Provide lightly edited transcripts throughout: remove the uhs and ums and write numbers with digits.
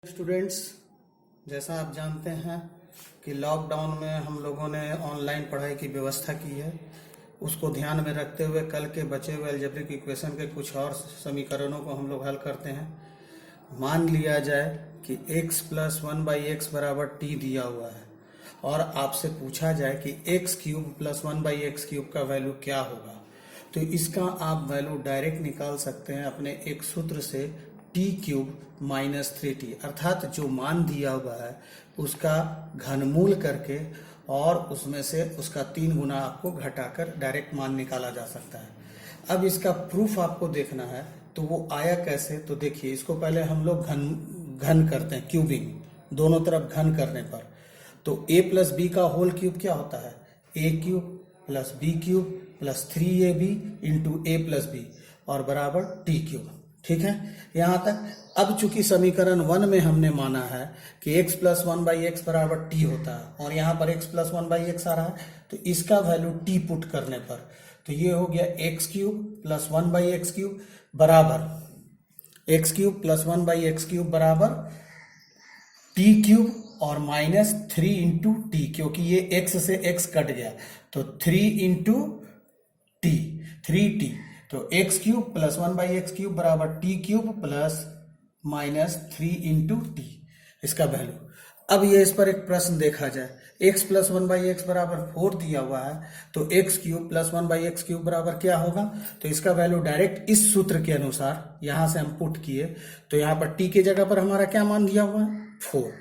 Students, जैसा आप जानते हैं कि लॉकडाउन में हम लोगों ने ऑनलाइन पढ़ाई की व्यवस्था की है। उसको ध्यान में रखते हुए कल के बचे हुए अलजेब्रिक इक्वेशन के कुछ और समीकरणों को हम लोग हल करते हैं। मान लिया जाए कि x प्लस 1/x बराबर t दिया हुआ है और आपसे पूछा जाए कि x cube plus 1/x cube का वैल्यू क्या होगा, तो इसका आप वैल्यू डायरेक्ट निकाल सकते हैं अपने एक सूत्र से, t क्यूब माइनस 3t, अर्थात जो मान दिया हुआ है उसका घनमूल करके और उसमें से उसका 3 गुना आपको घटाकर डायरेक्ट मान निकाला जा सकता है। अब इसका प्रूफ आपको देखना है, तो वो आया कैसे, तो देखिए इसको पहले हम लोग घन करते हैं, क्यूबिंग, दोनों तरफ घन करने पर। तो a प्लस बी का होल क्यूब क्या होता है, a cube plus B cube plus 3ab into a plus B और बराबर t क्यूब। ठीक है, यहां तक। अब चूंकि समीकरण 1 में हमने माना है कि x प्लस 1/x बराबर t होता है और यहां पर x प्लस 1/x आ रहा है, तो इसका वैल्यू t पुट करने पर तो ये हो गया x cube plus 1/x cube बराबर x cube plus 1/x cube बराबर t क्यूब और माइनस 3 इंटू टी, क्योंकि ये x से x कट गया तो 3 इंटू टी, 3t, तो x cube plus 1/x cube बराबर t cube plus minus 3 into T, इसका वैल्यू। अब ये इस पर एक प्रश्न देखा जाए, x प्लस 1/x बराबर 4 दिया हुआ है, तो x cube plus 1/x cube बराबर क्या होगा, तो इसका वैल्यू डायरेक्ट इस सूत्र के अनुसार यहां से हम पुट किए, तो यहां पर t के जगह पर हमारा क्या मान दिया हुआ है, 4,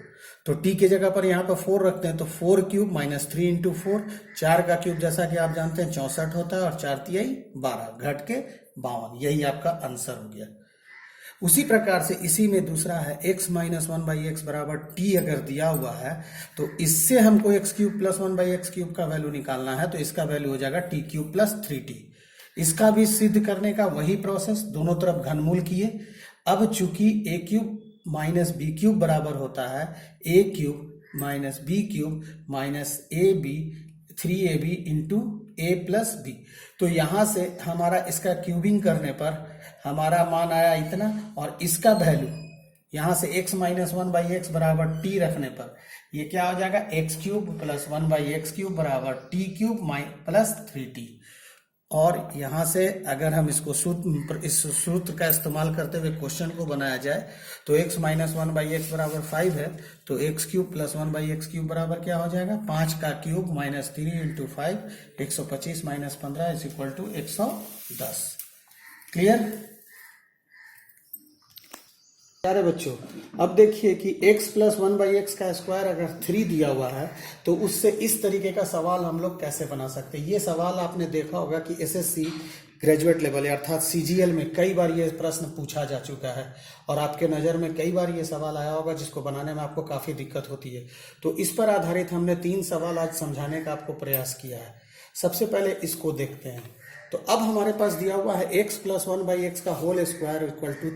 तो t के जगह पर यहाँ पर 4 रखते हैं, तो 4 क्यूब माइनस 3 इंटू 4, 4 का क्यूब जैसा कि आप जानते हैं 64 होता है और 4 तिहाई 12, घट के 52, यही आपका आंसर हो गया। उसी प्रकार से इसी में दूसरा है x माइनस 1/x बराबर t अगर दिया हुआ है, तो इससे हमको x cube plus 1/x cube का वैल्यू निकालना है, तो इसका वैल्यू हो जाएगा t क्यूब प्लस 3t। इसका भी सिद्ध करने का वही प्रोसेस, दोनों तरफ घनमूल किए। अब चूंकि a cube minus B cube बराबर होता है a cube minus B cube minus ab 3ab into a plus B, तो यहां से हमारा इसका क्यूबिंग करने पर हमारा मान आया इतना, और इसका वैल्यू यहां से x माइनस 1/x बराबर t रखने पर ये क्या हो जाएगा, x cube plus 1/x cube बराबर t क्यूब प्लस 3t। और यहां से अगर हम इसको इस सूत्र का इस्तेमाल करते हुए क्वेश्चन को बनाया जाए, तो x माइनस 1/x बराबर 5 है, तो x cube plus 1/x cube बराबर क्या हो जाएगा, 5 का cube minus 3 into 5, 125 minus 15 is equal to 110। Clear? प्यारे बच्चों, अब देखिए कि x प्लस 1/x का स्क्वायर अगर 3 दिया हुआ है, तो उससे इस तरीके का सवाल हम लोग कैसे बना सकते हैं। ये सवाल आपने देखा होगा कि एसएससी ग्रेजुएट लेवल अर्थात सीजीएल में कई बार ये प्रश्न पूछा जा चुका है और आपके नज़र में कई बार ये सवाल आया होगा जिसको बनाने में आपको काफ़ी दिक्कत होती है। तो इस पर आधारित हमने 3 सवाल आज समझाने का आपको प्रयास किया है। सबसे पहले इसको देखते हैं। तो अब हमारे पास दिया हुआ है x प्लस 1/x का होल स्क्वायर इक्वल टू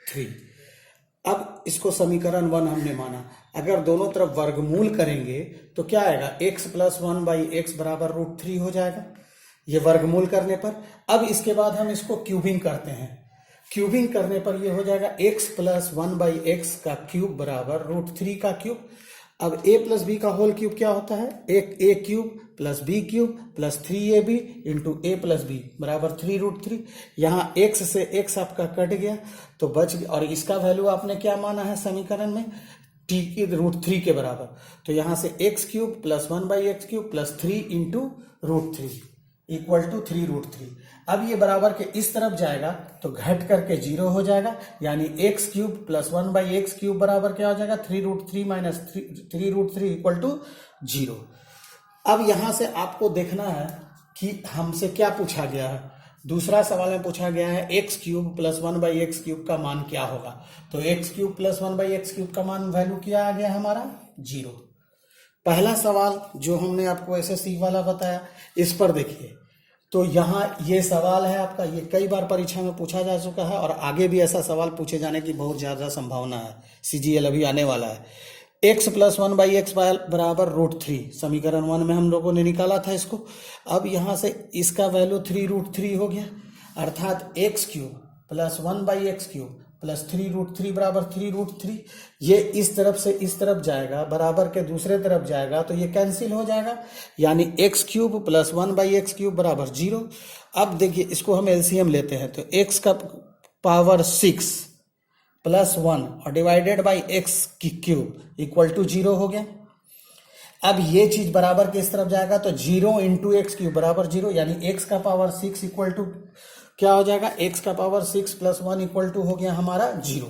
3। अब इसको समीकरण 1 हमने माना, अगर दोनों तरफ वर्गमूल करेंगे तो क्या आएगा, x प्लस 1/x बराबर √3 हो जाएगा, ये वर्गमूल करने पर। अब इसके बाद हम इसको क्यूबिंग करते हैं, क्यूबिंग करने पर ये हो जाएगा x प्लस 1/x का क्यूब बराबर √3 का क्यूब। अब a प्लस बी का होल क्यूब क्या होता है, एक a cube plus b cube plus 3ab into a plus B बराबर 3√3। यहाँ x से x आपका कट गया तो बच गया, और इसका वैल्यू आपने क्या माना है समीकरण में, t की √3 के बराबर, तो यहाँ से x cube plus 1/x cube plus 3 into √3 equal to 3√3। अब ये बराबर के इस तरफ जाएगा तो घट करके 0 हो जाएगा, यानी x cube plus 1/x cube बराबर क्या हो जाएगा, 3√3 माइनस 3√3 इक्वल टू 0। अब यहां से आपको देखना है कि हमसे क्या पूछा गया है। दूसरा सवाल में पूछा गया है x cube plus 1/x cube का मान क्या होगा, तो x cube plus 1/x cube का मान वैल्यू क्या आ गया हमारा, 0। पहला सवाल जो हमने आपको एसएससी वाला बताया, इस पर देखिए, तो यहाँ ये सवाल है आपका, ये कई बार परीक्षा में पूछा जा चुका है और आगे भी ऐसा सवाल पूछे जाने की बहुत ज़्यादा संभावना है, सीजीएल अभी आने वाला है। x प्लस 1/x बराबर √3 समीकरण 1 में हम लोगों ने निकाला था इसको। अब यहाँ से इसका वैल्यू 3√3 हो गया, अर्थात x cube plus 1/x cube plus 3√3 बराबर 3√3। ये इस तरफ से इस तरफ जाएगा, बराबर के दूसरे तरफ जाएगा तो ये कैंसिल हो जाएगा, यानी x³ प्लस 1/x³ बराबर 0। अब देखिए इसको हम एलसीएम लेते हैं तो x का पावर 6 प्लस 1 और divided by x³ equal to 0 हो गया। अब ये चीज बराबर के इस तरफ जाएगा तो 0 इंटू x³ बराबर 0, यानी x का पावर 6 इक्वल टू क्या हो जाएगा, x का पावर 6 प्लस 1 इक्वल टू हो गया हमारा 0।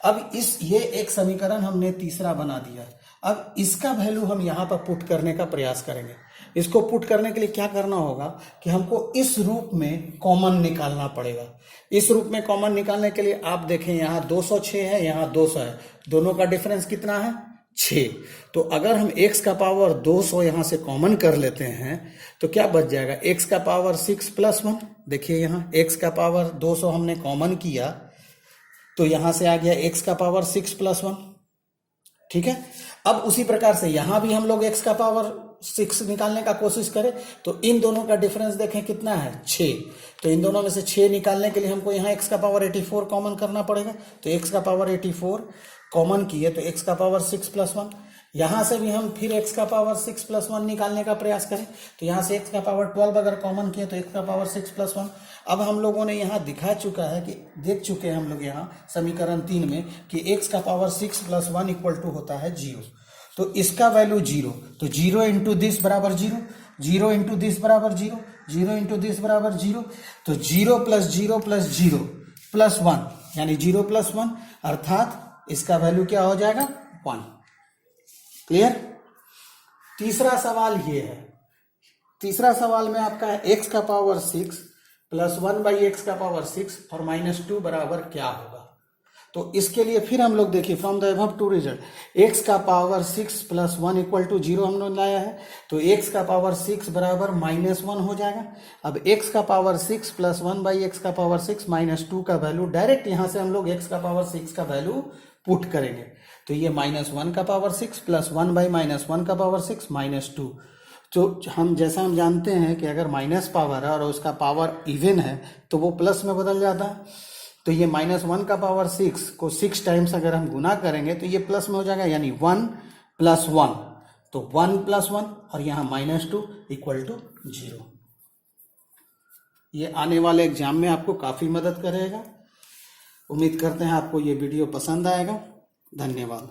अब ये एक समीकरण हमने तीसरा बना दिया। अब इसका वैल्यू हम यहां पर पुट करने का प्रयास करेंगे। इसको पुट करने के लिए क्या करना होगा कि हमको इस रूप में कॉमन निकालना पड़ेगा। इस रूप में कॉमन निकालने के लिए आप देखें यहाँ 206 है, यहाँ 200 है, दोनों का डिफरेंस कितना है, 6। तो अगर हम x का पावर 200 यहां से कॉमन कर लेते हैं तो क्या बच जाएगा, x का पावर 6 प्लस 1। देखिए यहां x का पावर 200 हमने कॉमन किया तो यहां से आ गया x का पावर 6 प्लस 1। ठीक है, अब उसी प्रकार से यहां भी हम लोग x का पावर 6 निकालने का कोशिश करें तो इन दोनों का डिफरेंस देखें कितना है, 6। तो इन दोनों में से 6 निकालने के लिए हमको यहाँ x का पावर 84 कॉमन करना पड़ेगा। तो x का पावर 84 कॉमन किए तो x का पावर 6 प्लस 1। यहां से भी हम फिर x का पावर 6 प्लस 1 निकालने का प्रयास करें तो यहां से x का पावर 12 अगर कॉमन किए तो x का पावर 6 प्लस 1। अब हम लोगों ने यहाँ दिखा चुका है कि देख चुके हैं हम लोग यहाँ समीकरण 3 में कि x का पावर 6 प्लस 1 इक्वल टू होता है 0। तो इसका वैल्यू 0, तो 0 इंटू दिस बराबर 0, 0 इंटू दिस बराबर 0, 0 इंटू दिस बराबर 0। तो 0 प्लस 0 प्लस 0 प्लस 1 यानी 0 प्लस 1, अर्थात इसका वैल्यू क्या हो जाएगा, 1। क्लियर। तीसरा सवाल ये है, तीसरा सवाल में आपका है x का पावर 6 प्लस 1/x का पावर 6 और -2 बराबर क्या होगा। तो इसके लिए फिर हम लोग देखिए from the above to result x का पावर 6 प्लस 1 इक्वल टू 0 हम लोग लाया है तो x का पावर 6 बराबर -1 हो जाएगा। अब x का पावर 6 प्लस 1/x का पावर 6 -2 का वैल्यू डायरेक्ट यहां से हम लोग x का पावर 6 का वैल्यू पुट करेंगे तो ये -1 का पावर 6 प्लस 1/-1 का पावर 6 -2। तो हम जैसा हम जानते हैं कि अगर माइनस पावर है और उसका पावर इवन है तो वो प्लस में बदल जाता है। तो ये -1 का पावर 6 को 6 टाइम्स अगर हम गुना करेंगे तो ये प्लस में हो जाएगा, यानी 1 प्लस 1, तो 1 प्लस 1 और यहाँ -2 इक्वल टू 0। ये आने वाले एग्जाम में आपको काफी मदद करेगा। उम्मीद करते हैं आपको ये वीडियो पसंद आएगा। धन्यवाद।